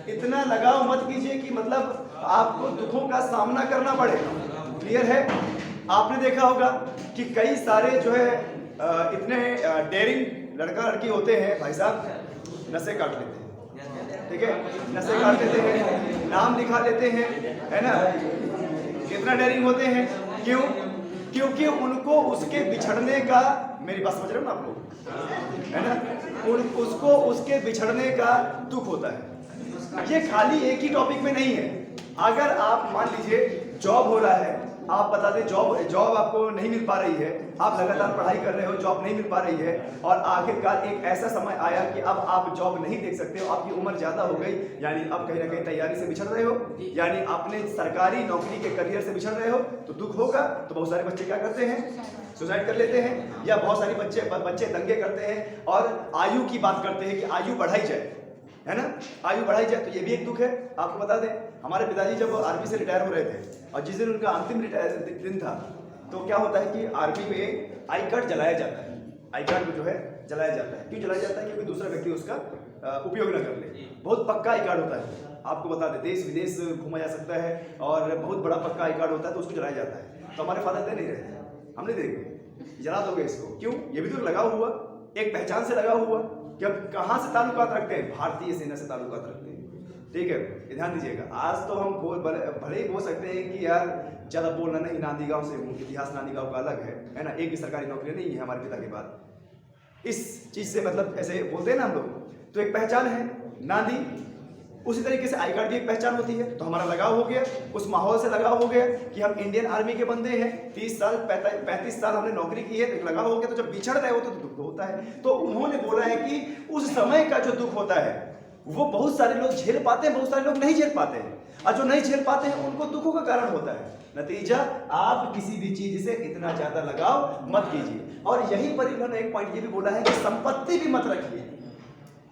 इतना लगाव मत कीजिए कि मतलब आपको दुखों का सामना करना पड़े। क्लियर है? आपने देखा होगा कि कई सारे जो है इतने डेयरिंग लड़का लड़की होते हैं भाई साहब, नशे काट लेते हैं, ठीक है, नशे काट लेते हैं, नाम लिखा लेते हैं, है ना, कितना डेयरिंग होते हैं। क्यों? क्योंकि उनको उसके बिछड़ने का, मेरी बात समझ रहे हो ना आप लोग, है ना, उसको उसके बिछड़ने का दुख होता है। ये खाली एक ही टॉपिक में नहीं है। अगर आप मान लीजिए जॉब हो रहा है, आप बता दें जॉब आपको नहीं मिल पा रही है, आप लगातार पढ़ाई कर रहे हो, जॉब नहीं मिल पा रही है, और आखिरकार एक ऐसा समय आया कि अब आप जॉब नहीं देख सकते हो, आपकी उम्र ज्यादा हो गई, यानी अब कहीं ना कहीं तैयारी से बिछड़ रहे हो, यानी अपने सरकारी नौकरी के करियर से बिछड़ रहे हो, तो दुख होगा। तो बहुत सारे बच्चे क्या करते हैं, सुसाइड कर लेते हैं, या बहुत सारे बच्चे दंगे करते हैं और आयु की बात करते हैं कि आयु बढ़ाई जाए, है ना, आयु बढ़ाई जाए। तो ये भी एक दुख है। आपको बता दें, हमारे पिताजी जब आर्मी से रिटायर हो रहे थे और जिस दिन उनका अंतिम दिन था, तो क्या होता है कि आर्मी में आई कार्ड जलाया जाता है। आई कार्ड को जो है जलाया जाता है। क्यों जलाया जाता है? क्योंकि दूसरा व्यक्ति उसका उपयोग न कर ले। बहुत पक्का आई कार्ड होता है, आपको बता दें, देश विदेश घूमा जा सकता है और बहुत बड़ा पक्का आई कार्ड होता है, तो उसको जलाया जाता है। तो हमारे फादर दे नहीं रहे थे, हमने देंगे, जला दोगे इसको। क्यों? ये भी तो लगा हुआ, एक पहचान से लगा हुआ कि अब कहाँ से ताल्लुकात रखते हैं, भारतीय सेना से ताल्लुकात रखते हैं। ठीक है, ध्यान दीजिएगा। आज तो हम भले ही बोल सकते हैं कि यार ज़्यादा बोलना नहीं, नांदी गांव से हूँ, इतिहास नांदी गांव का अलग है ना, एक भी सरकारी नौकरी नहीं है हमारे पिता के बाद। इस चीज़ से मतलब ऐसे बोलते हैं ना हम लोग, तो एक पहचान है नांदी। उसी तरीके से आई कार्ड की एक पहचान होती है। तो हमारा लगाव हो गया, उस माहौल से लगाव हो गया कि हम इंडियन आर्मी के बंदे हैं, 30 साल 35 साल हमने नौकरी की है, तो एक लगाव हो गया। तो जब बिछड़ रहे हो तो दुख होता है। तो उन्होंने बोला है कि उस समय का जो दुख होता है वो बहुत सारे लोग झेल पाते हैं, बहुत सारे लोग नहीं झेल पाते हैं, और जो नहीं झेल पाते हैं उनको दुखों का कारण होता है। नतीजा, आप किसी भी चीज से इतना ज्यादा लगाव मत कीजिए। और यहीं पर इन्होंने एक पॉइंट ये भी बोला है कि संपत्ति भी मत रखिए।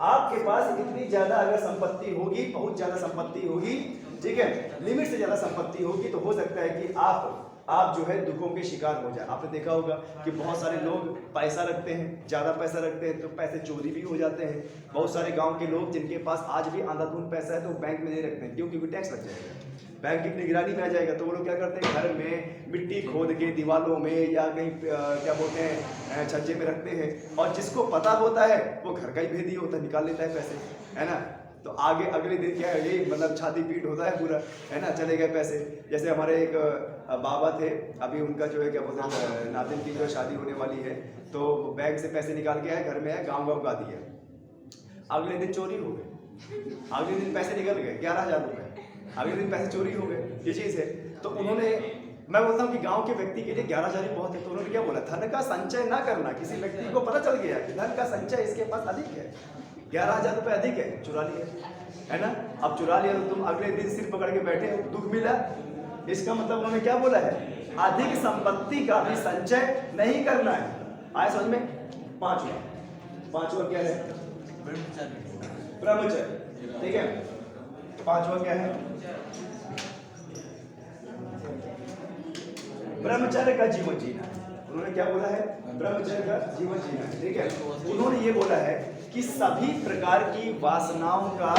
आपके पास इतनी ज्यादा अगर संपत्ति होगी, बहुत ज्यादा संपत्ति होगी, ठीक है, लिमिट से ज्यादा संपत्ति होगी, तो हो सकता है कि आप जो है दुखों के शिकार हो जाए। आपने देखा होगा कि बहुत सारे लोग पैसा रखते हैं, ज़्यादा पैसा रखते हैं तो पैसे चोरी भी हो जाते हैं। बहुत सारे गांव के लोग जिनके पास आज भी अंधाधुंध पैसा है तो बैंक में नहीं रखते हैं। क्यों? क्योंकि टैक्स लग जाएगा, बैंक की निगरानी में आ जाएगा। तो वो लोग क्या करते हैं, घर में मिट्टी खोद के दीवारों में या कहीं क्या बोलते हैं छज्जे में रखते हैं, और जिसको पता होता है वो घर का ही भेदी होता है, निकाल लेता है पैसे, है ना। तो आगे अगले दिन क्या है, ये मतलब छाती पीट होता है पूरा, है ना, चले गए पैसे। जैसे हमारे एक बाबा थे, अभी उनका जो है क्या बोलते हैं नातिन की जो शादी होने वाली है, तो बैंक से पैसे निकाल के आए, घर में आए, गाँव गा दिया। अगले दिन चोरी हो गए, अगले दिन पैसे निकल गए 11,000 रुपये, अगले दिन पैसे चोरी हो गए। ये चीज़ है। तो उन्होंने, मैं बोलता हूँ कि गांव के व्यक्ति के लिए 11,000 ही बहुत है। तो उन्होंने क्या बोला, धन का संचय ना करना। किसी व्यक्ति को पता चल गया कि धन का संचय इसके पास अधिक है, 11,000 रुपये अधिक है, चुरा लिया, है ना। अब चुरा लिया तो तुम अगले दिन सिर पकड़ के बैठे हो, दुख मिला। इसका मतलब उन्होंने क्या बोला है, अधिक संपत्ति का भी संचय नहीं करना है। आए समझ में? पांचवा क्या है? ब्रह्मचर्य, ठीक है। पांचवा क्या है? ब्रह्मचर्य का जीवन जीना। उन्होंने क्या बोला है? ब्रह्मचर्य का जीवन जीना, ठीक है। उन्होंने ये बोला है कि सभी प्रकार की वासनाओं का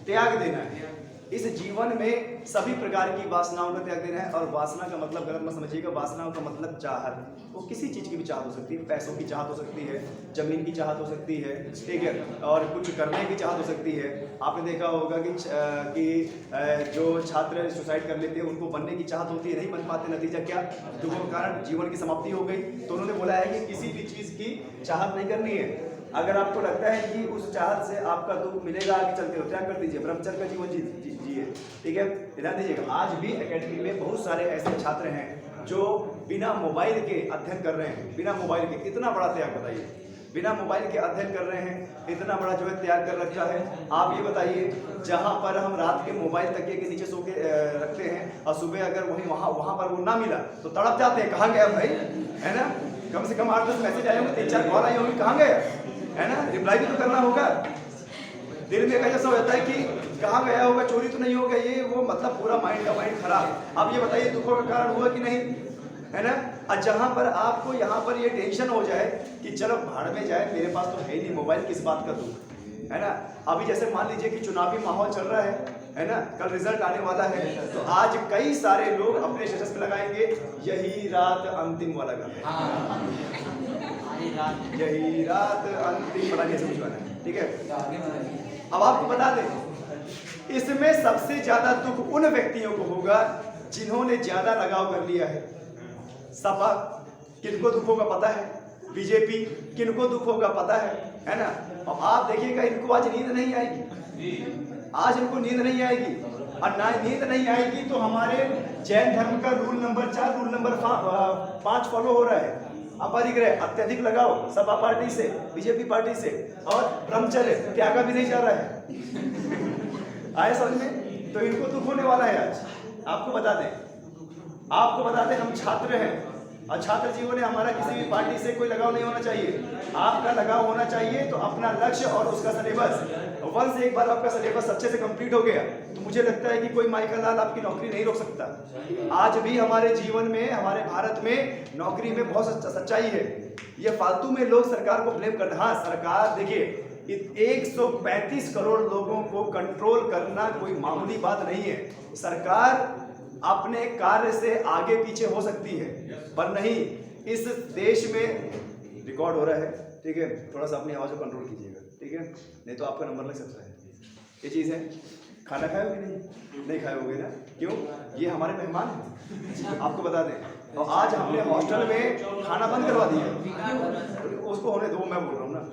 त्याग देना है। इस जीवन में सभी प्रकार की वासनाओं का त्याग देना है। और वासना का मतलब गलत मत समझिएगा, वासनाओं का मतलब चाहत। वो किसी चीज़ की भी चाहत हो सकती है, पैसों की चाहत हो सकती है, जमीन की चाहत हो सकती है, ठीक है, और कुछ करने की चाहत हो सकती है। आपने देखा होगा कि जो छात्र सुसाइड कर लेते हैं उनको बनने की चाहत होती है, नहीं बन पाते, नतीजा क्या? दुखों के कारण जीवन की समाप्ति हो गई। तो उन्होंने बोला है कि किसी भी चीज़ की चाहत नहीं करनी है। अगर आपको लगता है कि उस चाहत से आपका दुख मिलेगा आगे चलते हो, त्याग कर दीजिए, ब्रह्मचर्य का जीवन जिए, ठीक है। ध्यान दीजिएगा, आज भी एकेडमी में बहुत सारे ऐसे छात्र हैं जो बिना मोबाइल के अध्ययन कर रहे हैं, बिना मोबाइल के। इतना बड़ा त्याग बताइए, बिना मोबाइल के अध्ययन कर रहे हैं, इतना बड़ा जो है त्याग कर रखा है। आप ये बताइए, जहाँ पर हम रात के मोबाइल तकिए के नीचे सो के रखते हैं और सुबह अगर वहाँ पर वो ना मिला तो तड़प जाते हैं, कहाँ गया भाई, है ना। कम से कम 8-10 मैसेज आए होंगे, 3-4 कॉल आई होंगी, कहाँ गया, है ना, रिप्लाई भी तो करना होगा। दिल में कैसा होता है कि कहाँ गया होगा, चोरी तो नहीं हो गया, ये वो, मतलब पूरा माइंड का माइंड खराब। अब ये बताइए दुखों का कारण हुआ कि नहीं? है ना। और जहां पर आपको यहाँ पर ये टेंशन हो जाए कि चलो भाड़ में जाए, मेरे पास तो है ही नहीं मोबाइल, किस बात का दुख, है ना। अभी जैसे मान लीजिए कि चुनावी माहौल चल रहा है ना, कल रिजल्ट आने वाला है, तो आज कई सारे लोग अपने स्टेटस पे लगाएंगे यही रात अंतिम वाला गाना, यही रात अंतिम, बड़ा कैसे बुझवाना है, ठीक है। अब आपको बता दें, इसमें सबसे ज्यादा दुख उन व्यक्तियों को होगा जिन्होंने ज्यादा लगाव कर लिया है। सपा किनको दुख होगा पता है, बीजेपी किनको दुख होगा पता है ना। और आप देखिएगा इनको आज नींद नहीं आएगी, आज इनको नींद नहीं आएगी, और ना नींद नहीं आएगी तो हमारे जैन धर्म का rule number 4 rule number 5 follow हो रहा है। अपरिग्रह अत्यधिक लगाओ सपा पार्टी से, बीजेपी पार्टी से, और ब्रह्मचर्य त्यागा भी नहीं जा रहा है। आए समझ में, तो इनको दुख होने वाला है आज। आपको बता दें हम छात्र हैं, और छात्र जीवन में हमारा किसी भी पार्टी से कोई लगाव नहीं होना चाहिए। आपका लगाव होना चाहिए तो अपना लक्ष्य और उसका सिलेबस। वंस एक बार आपका सिलेबस अच्छे से कंप्लीट हो गया तो मुझे लगता है कि कोई माई का लाल आपकी नौकरी नहीं रोक सकता। आज भी हमारे जीवन में, हमारे भारत में नौकरी में बहुत सच्चाई है। ये फालतू में लोग सरकार को ब्लेम करते हैं। हाँ, सरकार देखिए 135 करोड़ लोगों को कंट्रोल करना कोई मामूली बात नहीं है। सरकार अपने कार्य से आगे पीछे हो सकती है, पर नहीं, इस देश में रिकॉर्ड हो रहा है, ठीक है, थोड़ा सा अपनी आवाज को कंट्रोल कीजिएगा, ठीक है, नहीं तो आपका नंबर लग सकता है। ये चीज़ है। खाना खाए हो कि नहीं खाए होगे ना, क्यों, ये हमारे मेहमान हैं, आपको बता दें। और आज हमने हॉस्टल में खाना बंद करवा दिया, उसको होने दो, मैं बोल रहा हूँ ना।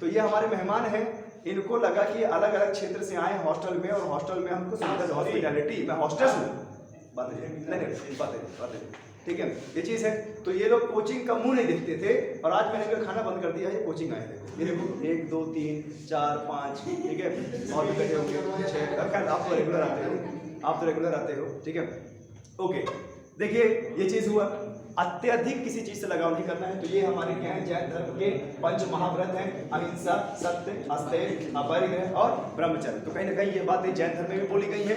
तो ये हमारे मेहमान हैं, इनको लगा कि अलग अलग क्षेत्र से आए हॉस्टल में, और हॉस्टल में हमको सुविधा, हॉस्पिटैलिटी, मैं हॉस्टल हूँ, बात है, ठीक है, ये चीज़ है। तो ये लोग कोचिंग का मुंह नहीं देखते थे, और आज मैंने इनका खाना बंद कर दिया है। ये कोचिंग आए थे, ये देखो 1 2 3 4 5, ठीक है, और भी बैठे होंगे 6। खैर आप तो रेगुलर आते हो, ठीक है, ओके। देखिए ये चीज़ हुआ, अत्यधिक किसी चीज से लगाव नहीं करना है। तो ये हमारे क्या है, जैन धर्म के 5 महाव्रत हैं, अहिंसा, सत्य, अस्तेय, अपरिग्रह और ब्रह्मचर्य। तो कहीं ना कहीं ये बातें जैन धर्म में भी बोली गई है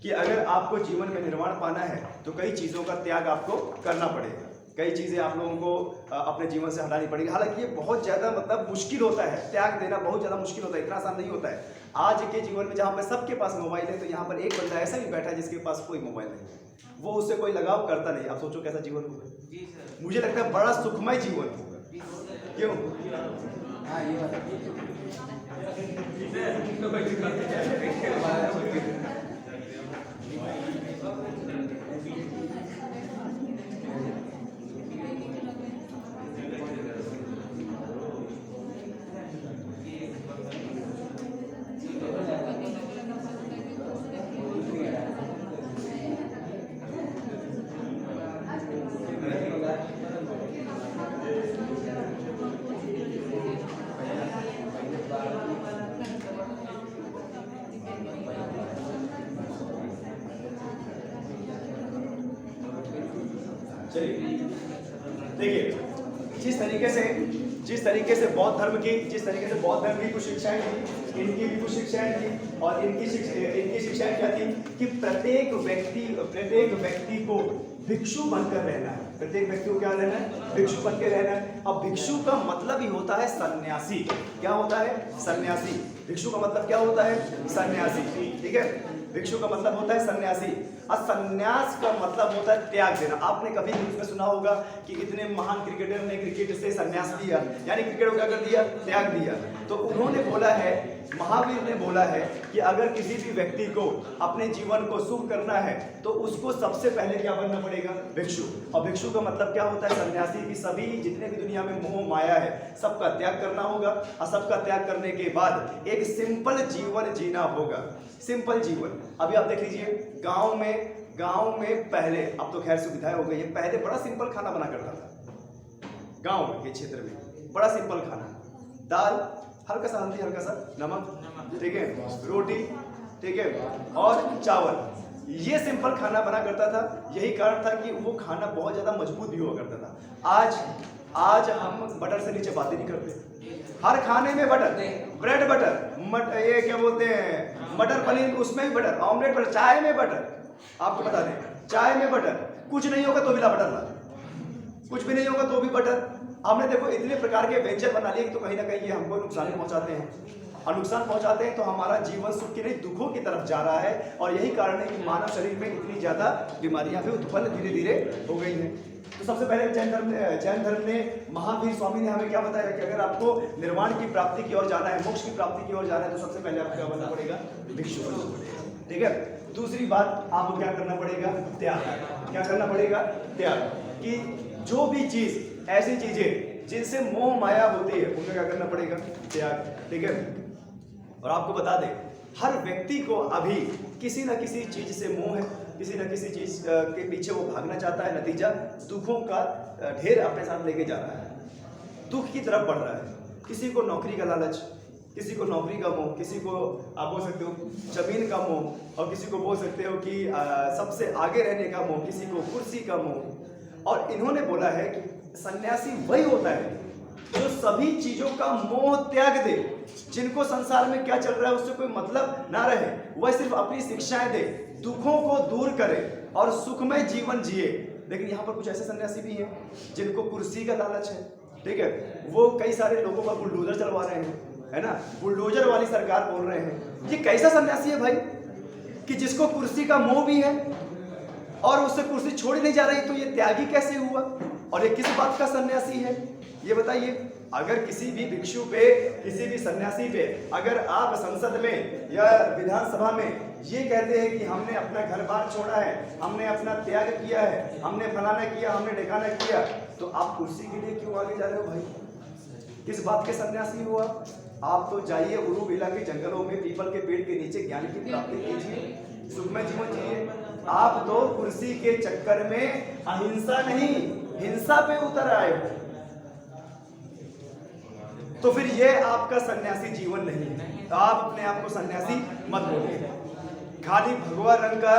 कि अगर आपको जीवन में निर्वाण पाना है तो कई चीज़ों का त्याग आपको करना पड़ेगा, कई चीज़ें आप लोगों को अपने जीवन से हटानी पड़ेगी। हालांकि ये बहुत ज़्यादा मतलब मुश्किल होता है, त्याग देना बहुत ज़्यादा मुश्किल होता है, इतना आसान नहीं होता है। आज के जीवन में जहाँ पर सबके पास मोबाइल है, तो यहाँ पर एक बंदा ऐसा ही बैठा है जिसके पास कोई मोबाइल नहीं है, वो उससे कोई लगाव करता नहीं। आप सोचो कैसा जीवन होगा। मुझे लगता है बड़ा सुखमय जीवन होगा, क्यों? देखिए जिस तरीके से बौद्ध धर्म की कुछ शिक्षाएं थी, इनकी भी कुछ शिक्षाएं थी, और इनकी शिक्षाएं क्या थी कि प्रत्येक व्यक्ति को भिक्षु बनकर रहना है। प्रत्येक व्यक्ति को क्या रहना है? भिक्षु बनकर रहना है। अब भिक्षु का मतलब ही होता है सन्यासी। क्या होता है? सन्यासी। भिक्षु का मतलब क्या होता है? सन्यासी, ठीक है। भिक्षु का मतलब होता है सन्यासी, और सन्यास का मतलब होता है त्याग देना। आपने कभी न्यूज़ में सुना होगा कि इतने महान क्रिकेटर ने क्रिकेट से सन्यास लिया, यानी क्रिकेट को क्या कर दिया? त्याग दिया। तो उन्होंने बोला है, महावीर ने बोला है कि अगर किसी भी व्यक्ति को अपने जीवन को सुख करना है तो उसको सबसे पहले क्या बनना पड़ेगा? भिक्षु। और भिक्षु का मतलब क्या होता है? सन्यासी। की सभी जितने भी दुनिया में मोह माया है सबका त्याग करना होगा, और सबका त्याग करने के बाद एक सिंपल जीवन जीना होगा। सिंपल जीवन। अभी आप देख लीजिए गांव में पहले, अब तो खैर सुविधाएं हो गई है, पहले बड़ा सिंपल खाना बना करता था। गांव के क्षेत्र में बड़ा सिंपल खाना, दाल, हल्का सा हल्दी, हल्का सा नमक, ठीक है, रोटी, ठीक है, और चावल। ये सिंपल खाना बना करता था। यही कारण था कि वो खाना बहुत ज्यादा मजबूत भी हुआ करता था। आज हम बटर से नीचे बातें नहीं करते। हर खाने में बटर, ब्रेड बटर, ये क्या बोलते हैं, मटर पनीर, उसमें भी बटर, ऑमलेट बटर, चाय में बटर। आपको बता दें, चाय में बटर, कुछ नहीं होगा तो बिना बटर ला, कुछ भी नहीं होगा तो भी बटर। हमने देखो इतने प्रकार के व्यंजन बना लिए कि तो कहीं ना कहीं ये हमको नुकसान पहुंचाते हैं, और नुकसान पहुंचाते हैं तो हमारा जीवन सुख की नहीं दुखों की तरफ जा रहा है। और यही कारण है कि मानव शरीर में इतनी ज्यादा बीमारियां भी उत्पन्न धीरे धीरे हो गई हैं। तो सबसे पहले जैन धर्म ने महावीर स्वामी ने हमें क्या बताया कि अगर आपको निर्वाण की प्राप्ति की ओर जाना है, मोक्ष की प्राप्ति की ओर जाना है, तो सबसे पहले आपको क्या बनना पड़ेगा? भिक्षु बनना पड़ेगा। ठीक है। दूसरी बात, आपको क्या करना पड़ेगा? त्याग। क्या करना पड़ेगा? त्याग। कि जो भी चीज, ऐसी चीजें जिनसे मोह माया होती है, उनका क्या करना पड़ेगा? त्याग। ठीक है। और आपको बता दें, हर व्यक्ति को अभी किसी न किसी चीज से मोह है, किसी न किसी चीज के पीछे वो भागना चाहता है। नतीजा दुखों का ढेर अपने साथ लेके जा रहा है, दुख की तरफ बढ़ रहा है। किसी को नौकरी का लालच, किसी को नौकरी का मोह, किसी को आप बोल सकते हो जमीन का मोह, और किसी को बोल सकते हो कि सबसे आगे रहने का मोह, किसी को कुर्सी का मोह। और इन्होंने बोला है कि सन्यासी वही होता है जो सभी चीजों का मोह त्याग दे, जिनको संसार में क्या चल रहा है उससे कोई मतलब ना रहे, वह सिर्फ अपनी शिक्षाएं दे, दुखों को दूर करे और सुखमय जीवन जिए। लेकिन यहाँ पर कुछ ऐसे सन्यासी भी हैं जिनको कुर्सी का लालच है। ठीक है। वो कई सारे लोगों का बुलडोजर चलवा रहे हैं, है ना, बुलडोजर वाली सरकार बोल रहे हैं। ये कैसा सन्यासी है भाई कि जिसको कुर्सी का मोह भी है और उससे कुर्सी छोड़ी नहीं जा रही? तो ये त्यागी कैसे हुआ? और ये किस बात का सन्यासी है ये बताइए। अगर किसी भी भिक्षु पे, किसी भी सन्यासी पे अगर आप संसद में या विधानसभा में ये कहते हैं कि हमने अपना घर बार छोड़ा है, हमने अपना त्याग किया है, हमने फलाना किया, हमने ढिकाना किया, तो आप कुर्सी के लिए क्यों आगे जा रहे हो भाई? किस बात के सन्यासी हो आप? तो जाइए उरुविला के जंगलों में पीपल के पेड़ के नीचे ज्ञान की प्राप्ति कीजिए, सुखमय जीवन जिए। आप तो कुर्सी के चक्कर में अहिंसा नहीं, हिंसा पे उतर आए हो। तो फिर ये आपका सन्यासी जीवन नहीं है। तो आप अपने आप को सन्यासी मत बोलिए। खाली भगवा रंग का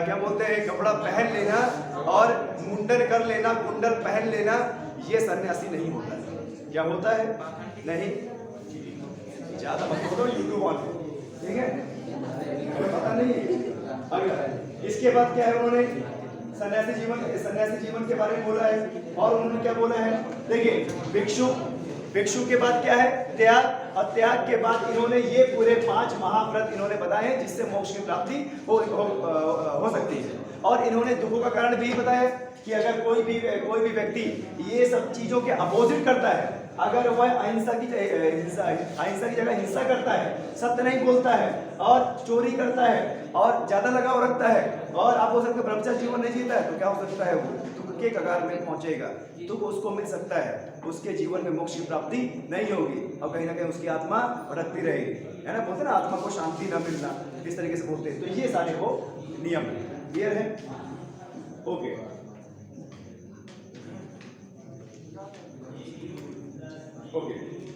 क्या बोलते हैं कपड़ा पहन लेना और मुंडन कर लेना, कुंडल पहन लेना, ये सन्यासी नहीं होता है। क्या होता है? नहीं, ज्यादा मत बोलो, यूट्यूब ऑन है, ठीक है, पता नहीं है। अगर इसके बाद क्या है, उन्होंने सन्यासी जीवन के बारे में बोला है। और उन्होंने क्या बोला है? देखिए, भिक्षु के बाद क्या है? त्याग। और त्याग के बाद इन्होंने ये पूरे 5 महाव्रत इन्होंने बताए हैं जिससे मोक्ष की प्राप्ति हो सकती है। और इन्होंने दुखों का कारण भी बताया कि अगर कोई भी व्यक्ति ये सब चीजों के अपोजिट करता है, अगर वह अहिंसा की जगह हिंसा करता है, सत्य नहीं बोलता है और चोरी करता है और ज्यादा लगाव रखता है और आप बोल सकते ब्रह्मचर्य जीवन नहीं जीता है, तो क्या हो सकता है? वो दुख के कगार में पहुंचेगा, दुख उसको मिल सकता है, उसके जीवन में मोक्ष की प्राप्ति नहीं होगी और कहीं ना कहीं उसकी आत्मा भटकती रहेगी, है ना। बोलते ना आत्मा को शांति न मिलना, किस तरीके से बोलते हैं। तो ये सारे वो नियम क्लियर है? ओके। ओके,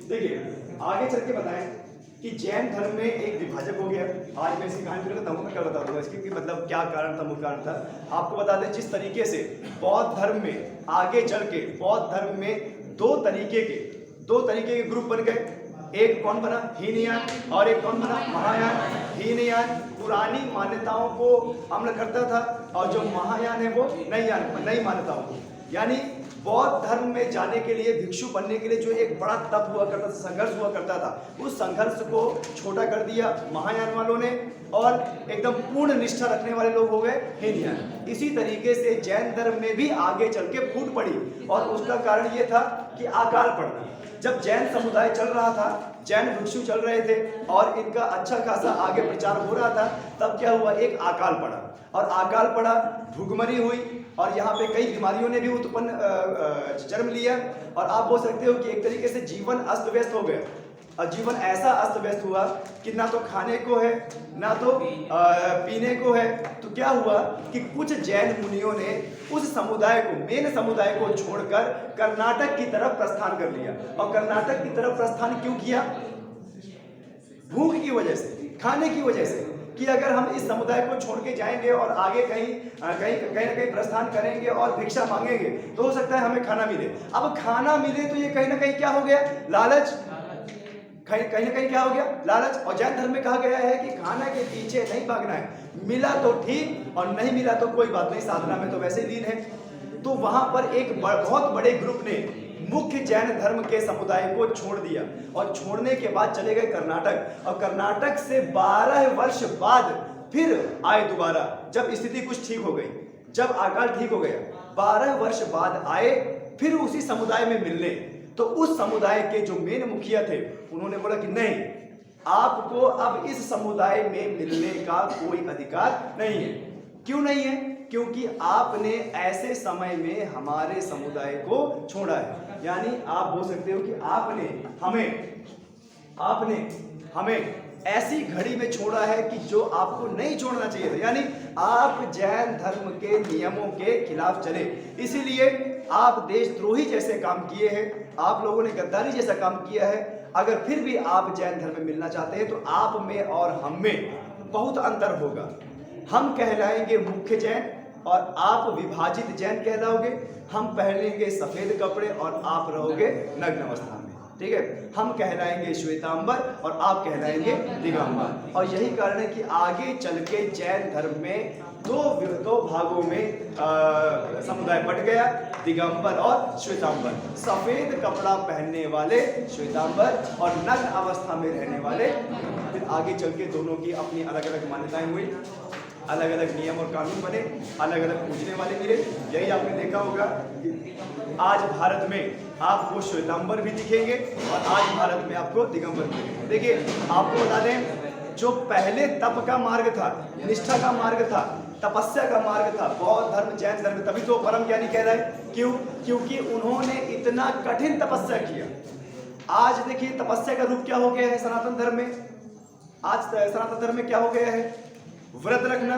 देखिए आगे चल के बताएं कि जैन धर्म में एक विभाजक हो गया। आज मैं इसकी कहानी बताऊंगा, मैं क्या बता दूंगा इसकी मतलब क्या कारण था, मूल कारण था। आपको बता दें जिस तरीके से बौद्ध धर्म में आगे चल के बौद्ध धर्म में दो तरीके के ग्रुप बन गए। एक कौन बना? हीनयान, और एक कौन बना? महायान। हीनयान पुरानी मान्यताओं को अमल करता था और जो महायान है वो नई मान्यताओं को। यानी बौद्ध धर्म में जाने के लिए, भिक्षु बनने के लिए जो एक बड़ा तप हुआ करता था, संघर्ष हुआ करता था, उस संघर्ष को छोटा कर दिया महायान वालों ने और एकदम पूर्ण निष्ठा रखने वाले लोग हो गए हीनयान। इसी तरीके से जैन धर्म में भी आगे चल के फूट पड़ी और उसका कारण ये था कि अकाल पड़ना। जब जैन समुदाय चल रहा था, जैन भिक्षु चल रहे थे और इनका अच्छा खासा आगे प्रचार हो रहा था, तब क्या हुआ? एक अकाल पड़ा और अकाल पड़ा, भुखमरी हुई और यहाँ पे कई बीमारियों ने भी उत्पन्न जन्म लिया और आप बोल सकते हो कि एक तरीके से जीवन अस्त व्यस्त हो गया। और जीवन ऐसा अस्त व्यस्त हुआ कि ना तो खाने को है, ना तो पीने को है। तो क्या हुआ कि कुछ जैन मुनियों ने उस समुदाय को, मेन समुदाय को छोड़कर कर्नाटक की तरफ प्रस्थान कर लिया। और कर्नाटक की तरफ प्रस्थान क्यों किया? भूख की वजह से, खाने की वजह से, कि अगर हम इस समुदाय को छोड़ के जाएंगे और आगे कहीं ना कहीं प्रस्थान करेंगे और भिक्षा मांगेंगे तो हो सकता है हमें खाना मिले। अब खाना मिले तो ये कहीं ना कहीं क्या हो गया? लालच। कहीं ना कहीं क्या हो गया? लालच। और जैन धर्म में कहा गया है कि खाना के पीछे नहीं भागना है, मिला तो ठीक और नहीं मिला तो कोई बात नहीं, साधना में तो वैसे लीन है। तो वहां पर एक बहुत बड़े ग्रुप ने मुख्य जैन धर्म के समुदाय को छोड़ दिया और छोड़ने के बाद चले गए कर्नाटक, और कर्नाटक से 12 वर्ष बाद फिर आए दोबारा, जब स्थिति कुछ ठीक हो गई, जब अकाल ठीक हो गया, 12 वर्ष बाद आए फिर उसी समुदाय में मिलने। तो उस समुदाय के जो मेन मुखिया थे उन्होंने बोला कि नहीं, आपको अब इस समुदाय में मिलने का कोई अधिकार नहीं है। क्यों नहीं है? क्योंकि आपने ऐसे समय में हमारे समुदाय को छोड़ा है। यानी आप बोल सकते हो कि आपने हमें ऐसी घड़ी में छोड़ा है कि जो आपको नहीं छोड़ना चाहिए था। यानी आप जैन धर्म के नियमों के खिलाफ चले, इसीलिए आप देशद्रोही जैसे काम किए हैं, आप लोगों ने गद्दारी जैसा काम किया है। अगर फिर भी आप जैन धर्म में मिलना चाहते हैं तो आप में और हम में बहुत अंतर होगा। हम कहलाएंगे मुख्य जैन और आप विभाजित जैन कहलाओगे। हम पहनेंगे सफेद कपड़े और आप रहोगे नग्न अवस्था में, ठीक है। हम कहलाएंगे श्वेतांबर और आप कहलाएंगे दिगंबर। और यही कारण है कि आगे चल के जैन धर्म में दो भागों में समुदाय बट गया, दिगंबर और श्वेतांबर। सफेद कपड़ा पहनने वाले श्वेतांबर और नग्न अवस्था में रहने वाले। फिर आगे चल के दोनों की अपनी अलग अलग मान्यताएं हुई, अलग अलग नियम और कानून बने, अलग अलग पूजने वाले मिले। यही आपने देखा होगा कि आज भारत में आपको श्वेतांबर भी दिखेंगे और आज भारत में आपको दिगंबर भी दिखेंगे। देखिए, आपको बता दें, जो पहले तप का मार्ग था, निष्ठा का मार्ग था, तपस्या का मार्ग था, बौद्ध धर्म, जैन धर्म, तभी तो परम ज्ञानी कह रहा है। क्यों? क्योंकि उन्होंने इतना कठिन तपस्या किया। आज देखिए तपस्या का रूप क्या हो गया है सनातन धर्म में। आज सनातन धर्म में क्या हो गया है? व्रत रखना,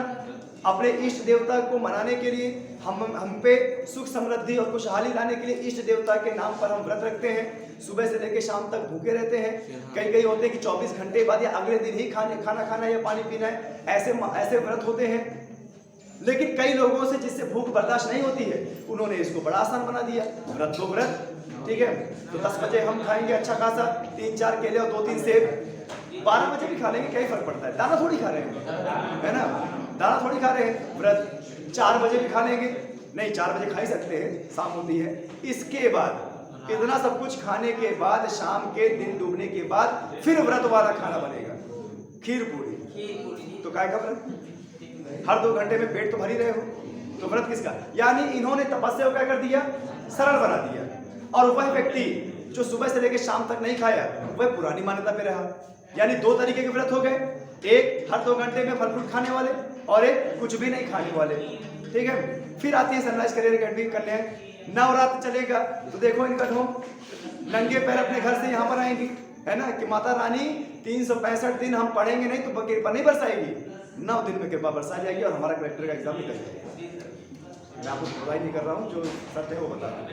अपने इष्ट देवता को मनाने के लिए, हम पे सुख समृद्धि और खुशहाली लाने के लिए इष्ट देवता के नाम पर हम व्रत रखते हैं। सुबह से लेकर शाम तक भूखे रहते हैं। कई होते हैं कि 24 घंटे बाद या अगले दिन ही खाना खाना या पानी पीना है, ऐसे व्रत होते हैं। लेकिन कई लोगों से जिससे भूख बर्दाश्त नहीं होती है, उन्होंने इसको बड़ा आसान बना दिया, व्रत तो व्रत, ठीक है। तो 10 बजे हम खाएंगे अच्छा खासा 3-4 केले और 2-3 सेब, 12 बजे भी खा लेंगे, क्या ही फर्क पड़ता है? दाना थोड़ी खा रहे हैं, है ना, दाना थोड़ी खा रहे हैं। व्रत 4 बजे भी खा लेंगे, नहीं 4 बजे खा ही सकते हैं, शाम होती है। इसके बाद इतना सब कुछ खाने के बाद शाम के दिन डूबने के बाद फिर व्रत वाला खाना बनेगा, खीर पूरी। तो काय का व्रत? हर 2 घंटे में पेट तो भर ही रहे हो, तो व्रत किसका? यानी इन्होंने तपस्या को क्या कर दिया? सरल बना दिया। और वह व्यक्ति जो सुबह से लेकर शाम तक नहीं खाया, वह पुरानी मान्यता पे रहा। यानी 2 तरीके के व्रत हो गए, एक हर 2 घंटे में फल फ्रूट खाने वाले और एक कुछ भी नहीं खाने वाले, ठीक है। फिर आती है सनराइज कन्या, नवरात्र चलेगा तो देखो इनका ढोंग, नंगे पैर अपने घर से यहाँ पर आएंगी, है ना, कि माता रानी 365 दिन हम पढ़ेंगे नहीं तो कृपा नहीं बरसाएगी। 9 दिन में कृपा बरसा जाएगी और हमारा कलेक्टर का एग्जाम निकल जाएगा। मैं आपको प्रोवाइड नहीं कर रहा हूँ, जो सत्य है वो बता रहा हूँ।